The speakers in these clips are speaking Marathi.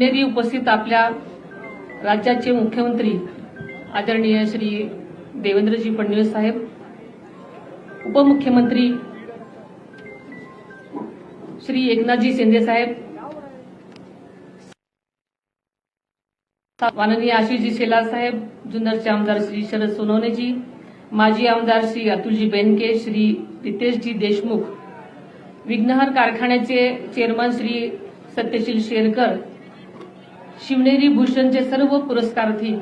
नेरी उपस्थित आपल्या राज्याचे मुख्यमंत्री आदरणीय श्री देवेंद्रजी फडणवीस साहेब, उपमुख्यमंत्री श्री एकनाथजी शिंदे साहेब, माननीय आशिषजी शेलार साहेब, जुन्नरचे आमदार श्री शरद सोनवणेजी, माजी आमदार श्री अतुलजी बेनके, श्री रितेशजी देशमुख, विघ्नहर कारखान्याचे चेअरमन श्री सत्यशील शेरकर, शिवनेरी भूषणचे सर्व पुरस्कारार्थी,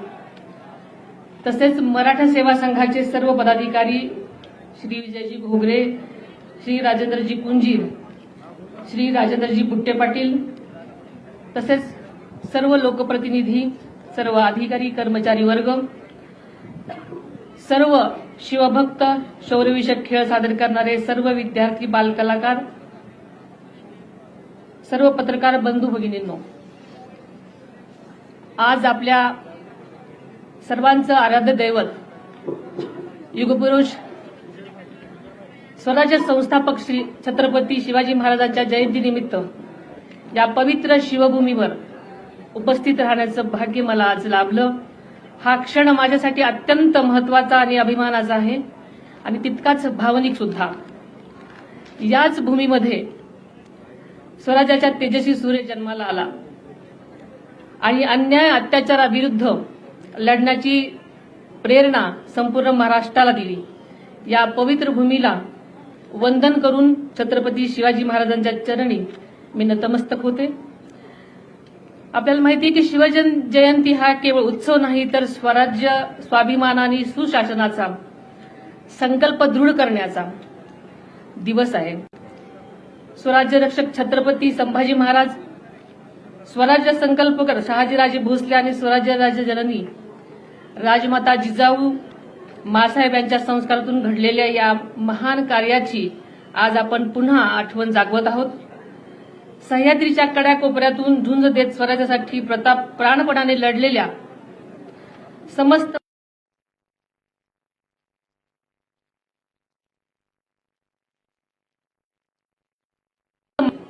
तसेच मराठा सेवा संघाचे सर्व पदाधिकारी श्री विजयजी घोगरे, श्री राजेंद्रजी पुंजीर, श्री राजेंद्रजी बुट्टे पाटील, तसेच सर्व लोकप्रतिनिधी, सर्व अधिकारी कर्मचारी वर्ग, सर्व शिवभक्त, शौर्यविषयक खेळ सादर करणारे सर्व विद्यार्थी, बालकलाकार, सर्व पत्रकार बंधू भगिनींनो, आज आपल्या सर्वांचं आराध्य दैवत युगपुरुष स्वराज्य संस्थापक श्री छत्रपती शिवाजी महाराजांच्या जयंतीनिमित्त या पवित्र शिवभूमीवर उपस्थित राहण्याचं भाग्य मला आज लाभलं. हा क्षण माझ्यासाठी अत्यंत महत्वाचा आणि अभिमानाचा आहे आणि तितकाच भावनिक सुद्धा. याच भूमीमध्ये स्वराज्याच्या तेजस्वी सूर्य जन्माला आला आणि अन्याय अत्याचाराविरुद्ध लढण्याची प्रेरणा संपूर्ण महाराष्ट्राला दिली. या पवित्र भूमीला वंदन करून छत्रपती शिवाजी महाराजांच्या चरणी मी नतमस्तक होते. आपल्याला माहिती आहे की शिवजयंती हा केवळ उत्सव नाही, तर स्वराज्य, स्वाभिमान आणि सुशासनाचा संकल्प दृढ करण्याचा दिवस आहे. स्वराज्य रक्षक छत्रपती संभाजी महाराज, स्वराज्य संकल्पकर शहाजीराजे भोसले आणि स्वराज्य राज्य जननी राजमाता जिजाऊ मासाहेब यांच्या संस्कारातून घडलेल्या या महान कार्याची आज आपण पुन्हा आठवण जागवत आहोत. सह्याद्रीच्या कड्याकोपऱ्यातून झुंज देत स्वराज्यासाठी प्राणपणाने लढलेल्या समस्त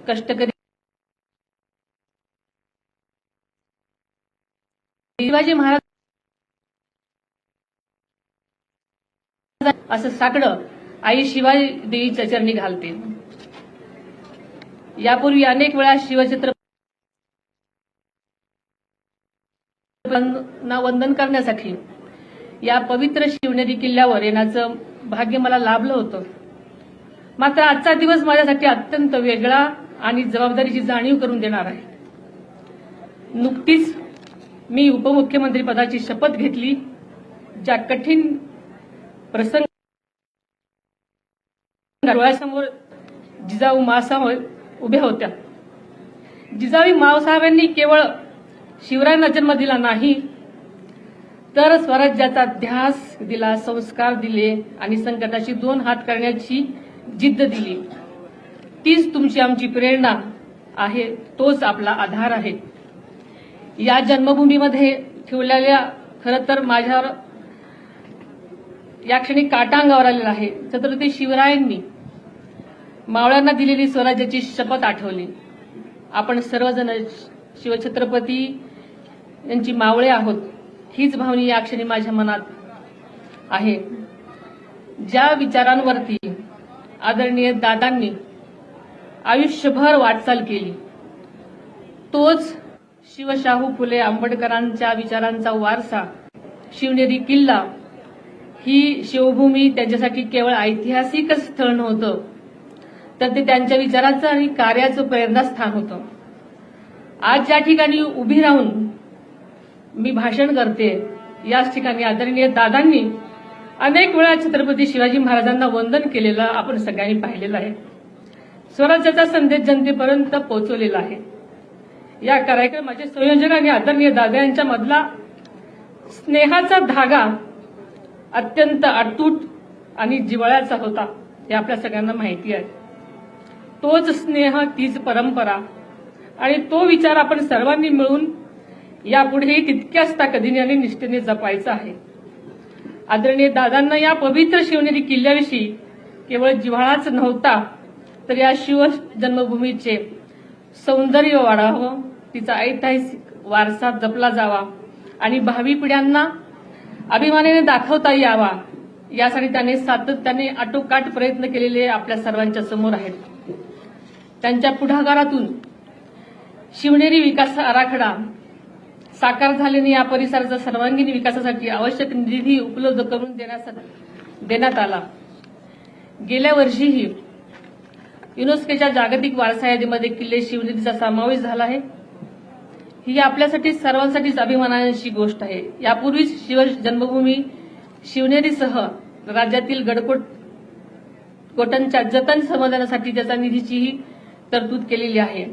कष्टकरी शिवाजी महाराज असं साकडं आई शिवाजी देवीच्या चरणी घालते. यापूर्वी अनेक वेळा शिवछत्रपती वंदन करण्यासाठी या पवित्र शिवनेरी किल्ल्यावर येण्याचं भाग्य मला लाभलं होतं. मात्र आजचा दिवस माझ्यासाठी अत्यंत वेगळा आणि जबाबदारीची जाणीव करून देणार आहे. नुकतीच मी उपमुख्यमंत्री पदाची शपथ घेतली. ज्या कठीण प्रसंग डोळ्यासमोर जिजाऊ मासाहेब उभ्या होत्या. जिजाऊ मासाहेबांनी केवळ शिवरायांना जन्म दिला नाही, तर स्वराज्याचा ध्यास दिला, संस्कार दिले आणि संकटाशी दोन हात करण्याची जिद्द दिली. तीच तुमची आमची प्रेरणा आहे, तोच आपला आधार आहे. या जन्मभूमीमध्ये ठेवलेल्या खरं तर माझ्यावर या क्षणी काटा अंगावर आलेला आहे. छत्रपती शिवरायांनी मावळ्यांना दिलेली स्वराज्याची शपथ आठवली. आपण सर्वजण शिवछत्रपती यांची मावळे आहोत, हीच भावना या क्षणी माझ्या मनात आहे. ज्या विचारांवरती आदरणीय दादांनी आयुष्यभर वाटचाल केली, तोच शिवशाहू फुले आंबेडकरांच्या विचारांचा वारसा शिवनेरी किल्ला ही शिवभूमी त्यांच्यासाठी केवळ ऐतिहासिकच स्थळ नव्हतं, तर ते त्यांच्या विचाराचं आणि कार्याचं प्रेरणास्थान होतं. आज ज्या ठिकाणी उभी राहून मी भाषण करते, याच ठिकाणी आदरणीय दादांनी अनेक वेळा छत्रपती शिवाजी महाराजांना वंदन केलेलं आपण सगळ्यांनी पाहिलेलं आहे. स्वराज्याचा संदेश जनतेपर्यंत पोहोचवलेला आहे. या कार्यक्रमाचे संयोजक आणि आदरणीय दादा यांच्या मधला स्नेहाचा धागा अत्यंत अतूट आणि जिव्हाळ्याचा होता, हे आपल्या सगळ्यांना माहिती आहे. तोच स्नेह, तीच परंपरा आणि तो विचार आपण सर्वांनी मिळून यापुढेही तितक्याच ताकदीने आणि निष्ठेने जपायचा आहे. आदरणीय दादांना या पवित्र शिवनेरी किल्ल्याविषयी केवळ जिव्हाळाच नव्हता, तर या शिव जन्मभूमीचे सौंदर्य वाढावं, तिचा ऐतिहासिक वारसा जपला जावा आणि भावी पिढ्यांना अभिमानाने दाखवता यावा यासाठी त्याने सातत्याने आटोकाट प्रयत्न केलेले आपल्या सर्वांच्या समोर आहेत. त्यांच्या पुढाकारातून शिवनेरी विकास आराखडा साकार झाल्याने या परिसराच्या सर्वांगीण विकासासाठी आवश्यक निधी उपलब्ध करून देण्यात आला. गेल्या वर्षीही युनेस्कोच्या जागतिक वारसा यादीमध्ये किल्ले शिवनेरीचा समावेश झाला आहे. ही आपल्यासाठी सर्वांसाठीच अभिमानाची गोष्ट आहे. यापूर्वीच शिवजन्मभूमी शिवनेरीसह राज्यातील गडकोटांच्या जतन संवर्धनासाठी त्याचा निधीचीही तरतूद केलेली आहे.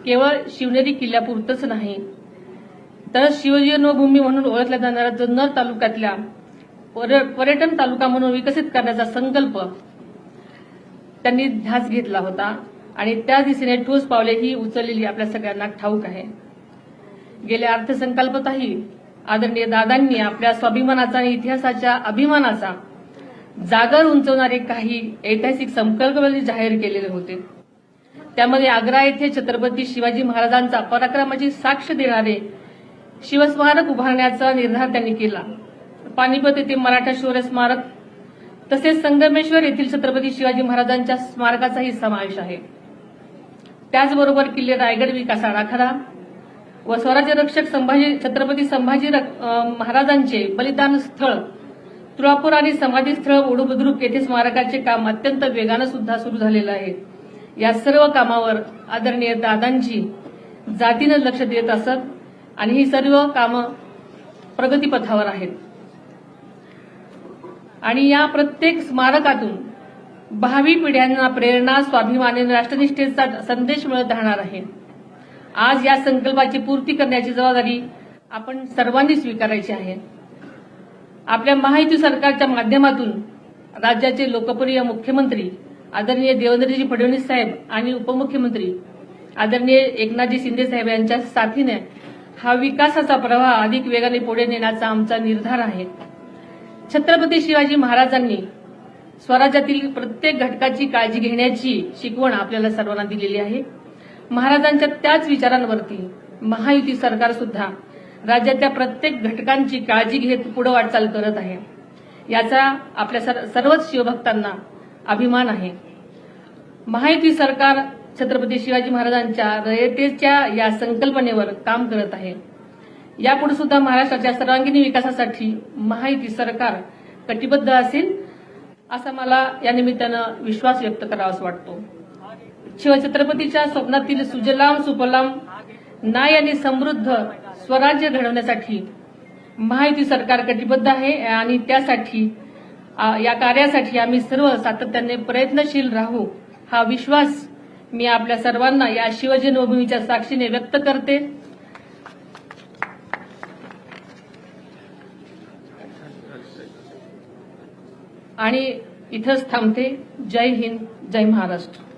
केवळ शिवनेरी किल्ल्यापुरतच नाही तर शिवजन्मभूमी म्हणून ओळखल्या जाणाऱ्या जुन्नर तालुक्यातल्या पर्यटन तालुका म्हणून विकसित करण्याचा संकल्प त्यांनी ध्यास घेतला होता आणि त्या दिशेने ठोस पावलेही उचललेली आपल्या सगळ्यांना ठाऊक आहे. गेल्या अर्थसंकल्पातही आदरणीय दादांनी आपल्या स्वाभिमानाचा आणि इतिहासाच्या अभिमानाचा जागर उंचवणारे काही ऐतिहासिक संकल्प जाहीर केलेले होते. त्यामध्ये आग्रा येथे छत्रपती शिवाजी महाराजांचा पराक्रमाची साक्ष देणारे शिवस्मारक उभारण्याचा निर्धार त्यांनी केला. पानिपत येथे मराठा शौर्य स्मारक तसेच संगमेश्वर येथील छत्रपती शिवाजी महाराजांच्या स्मारकाचाही समावेश आहे. त्याचबरोबर किल्ले रायगड विकास आराखडा व स्वराज्य रक्षक छत्रपती संभाजी महाराजांचे बलिदान स्थळ तुळापूर आणि समाधी स्थळ ओढूबुद्रुक येथे स्मारकाचे काम अत्यंत वेगानं सुद्धा सुरू झालेलं आहे. या सर्व कामावर आदरणीय दादांची जातीनं लक्ष देत असत आणि ही सर्व कामं प्रगतीपथावर आहेत आणि या प्रत्येक स्मारकातून भावी पिढ्यांना प्रेरणा, स्वाभिमान आणि राष्ट्रनिष्ठेचा संदेश मिळत राहणार आहे. आज या संकल्पाची पूर्ती करण्याची जबाबदारी आपण सर्वांनी स्वीकारायची आहे. आपल्या महायुती सरकारच्या माध्यमातून राज्याचे लोकप्रिय मुख्यमंत्री आदरणीय देवेंद्रजी फडणवीस साहेब आणि उपमुख्यमंत्री आदरणीय एकनाथजी शिंदे साहेब यांच्या साथीने हा विकासाचा प्रवाह अधिक वेगाने पुढे नेण्याचा आमचा निर्धार आहे. छत्रपती शिवाजी महाराजांनी स्वराज्यातील प्रत्येक घटकाची काळजी घेण्याची शिकवण आपल्याला सर्वांना दिलेली आहे. महाराजांच्या त्याच विचारांवरती महायुती सरकार सुद्धा राज्यातल्या प्रत्येक घटकांची काळजी घेत पुढे वाटचाल करत आहे. याचा आपल्या सर्वच शिवभक्तांना अभिमान आहे. महायुती सरकार छत्रपती शिवाजी महाराजांच्या रयतेच्या या संकल्पनेवर काम करत आहे. यापुढे सुद्धा महाराष्ट्राच्या सर्वांगीण विकासासाठी महायुती सरकार कटिबद्ध असेल असा मला या निमित्तानं विश्वास व्यक्त करावासा वाटतो. शिवछत्रपतीच्या स्वप्नातील सुजलाम सुफलाम न्याय आणि समृद्ध स्वराज्य घडवण्यासाठी महायुती सरकार कटिबद्ध आहे आणि त्यासाठी या कार्यासाठी आम्ही सर्व सातत्याने प्रयत्नशील राहू हा विश्वास मी आपल्या सर्वांना या शिवजन्मभूमीच्या साक्षीने व्यक्त करते. आणि इथंच थांबते. जय हिंद, जय महाराष्ट्र.